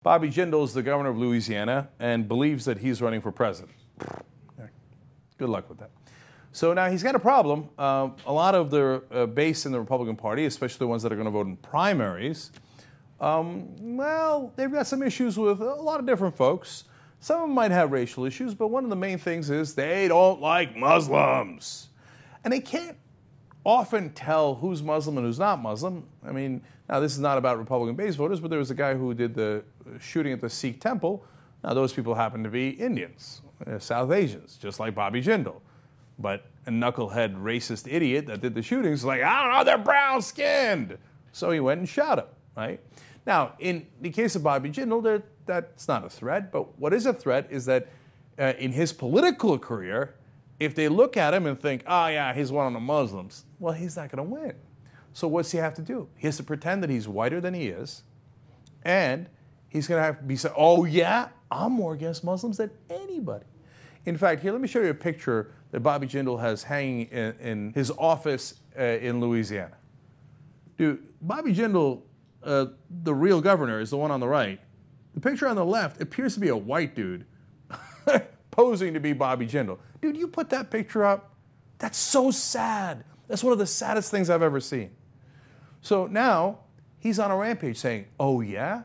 Bobby Jindal is the governor of Louisiana and believes that he's running for president. Good luck with that. So now he's got a problem. A lot of the base in the Republican Party, especially the ones that are going to vote in primaries, well, they've got some issues with a lot of different folks. Some of them might have racial issues, but one of the main things is they don't like Muslims. And they can't often tell who's Muslim and who's not Muslim. I mean, now this is not about Republican base voters, but there was a guy who did the shooting at the Sikh temple. Now those people happen to be Indians, South Asians, just like Bobby Jindal. But a knucklehead racist idiot that did the shootings is like, I don't know, they're brown-skinned. So he went and shot him, right? Now, in the case of Bobby Jindal, that's not a threat. But what is a threat is that in his political career, if they look at him and think, oh, yeah, he's one of the Muslims, well, he's not going to win. So what's he have to do? He has to pretend that he's whiter than he is, and he's going to have to be saying, oh, yeah, I'm more against Muslims than anybody. In fact, here, let me show you a picture that Bobby Jindal has hanging in his office in Louisiana. Dude, Bobby Jindal, the real governor, is the one on the right. The picture on the left appears to be a white dude posing to be Bobby Jindal. Dude, you put that picture up? That's so sad. That's one of the saddest things I've ever seen. So now he's on a rampage saying, oh yeah,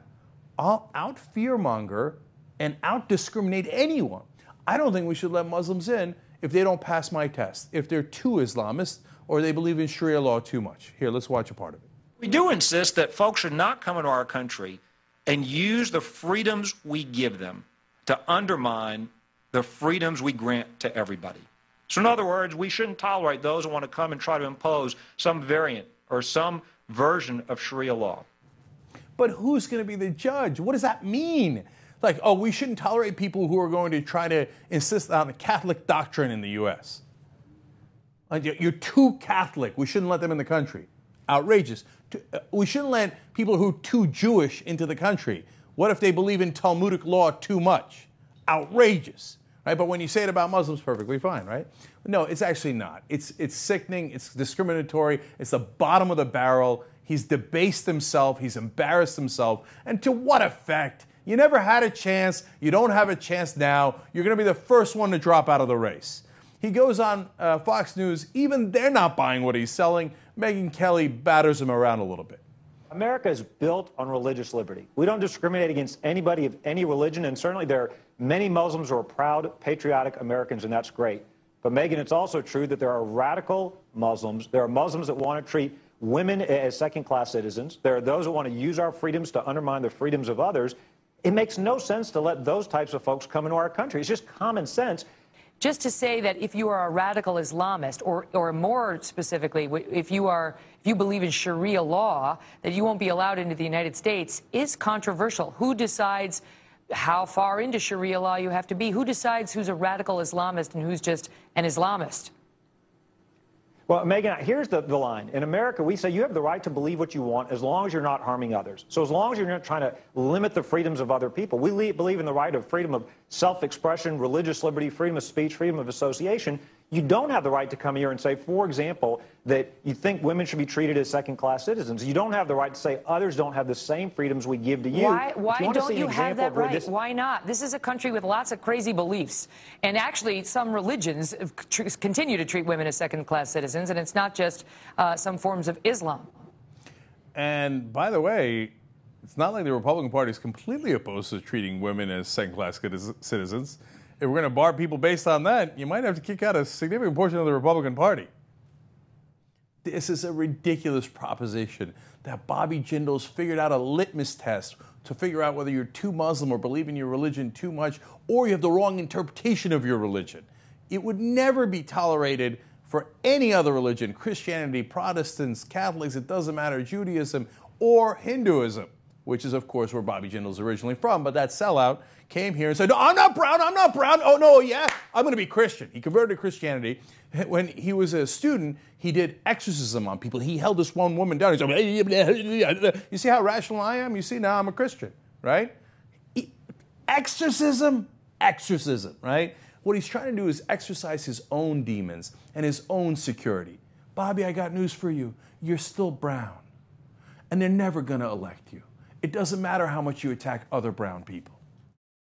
I'll out-fearmonger and out-discriminate anyone. I don't think we should let Muslims in if they don't pass my test, if they're too Islamist or they believe in Sharia law too much. Here, let's watch a part of it. We do insist that folks should not come into our country and use the freedoms we give them to undermine the freedoms we grant to everybody. So in other words, we shouldn't tolerate those who want to come and try to impose some variant or some version of Sharia law. But who's going to be the judge? What does that mean? Like, oh, we shouldn't tolerate people who are going to try to insist on the Catholic doctrine in the U.S. Like, you're too Catholic. We shouldn't let them in the country. Outrageous. We shouldn't let people who are too Jewish into the country. What if they believe in Talmudic law too much? Outrageous. Right? But when you say it about Muslims, perfectly fine, right? No, it's actually not. It's sickening. It's discriminatory. It's the bottom of the barrel. He's debased himself. He's embarrassed himself. And to what effect? You never had a chance. You don't have a chance now. You're going to be the first one to drop out of the race. He goes on Fox News. Even they're not buying what he's selling. Megyn Kelly batters him around a little bit. America is built on religious liberty. We don't discriminate against anybody of any religion, and certainly there are many Muslims who are proud, patriotic Americans, and that's great. But, Megyn, it's also true that there are radical Muslims. There are Muslims that want to treat women as second-class citizens. There are those that want to use our freedoms to undermine the freedoms of others. It makes no sense to let those types of folks come into our country. It's just common sense. Just to say that if you are a radical Islamist, or more specifically, if you believe in Sharia law, that you won't be allowed into the United States is controversial. Who decides how far into Sharia law you have to be? Who decides who's a radical Islamist and who's just an Islamist? Well, Megyn, here's the line. In America, we say you have the right to believe what you want as long as you're not harming others. So as long as you're not trying to limit the freedoms of other people. We believe in the right of freedom of self-expression, religious liberty, freedom of speech, freedom of association. You don't have the right to come here and say, for example, that you think women should be treated as second-class citizens. You don't have the right to say others don't have the same freedoms we give to you. Why don't you have that right? Why not? This is a country with lots of crazy beliefs. And actually, some religions continue to treat women as second-class citizens, and it's not just some forms of Islam. And by the way, it's not like the Republican Party is completely opposed to treating women as second-class citizens. If we're going to bar people based on that, you might have to kick out a significant portion of the Republican Party. This is a ridiculous proposition that Bobby Jindal's figured out a litmus test to figure out whether you're too Muslim or believe in your religion too much, or you have the wrong interpretation of your religion. It would never be tolerated for any other religion, Christianity, Protestants, Catholics, it doesn't matter, Judaism, or Hinduism, which is, of course, where Bobby Jindal's originally from. But that sellout came here and said, no, I'm not brown. Oh, no, yeah, I'm going to be Christian. He converted to Christianity. When he was a student, he did exorcism on people. He held this one woman down. He said, you see how rational I am? You see, now I'm a Christian, right? Exorcism, right? What he's trying to do is exercise his own demons and his own security. Bobby, I got news for you. You're still brown. And they're never going to elect you. it doesn't matter how much you attack other brown people.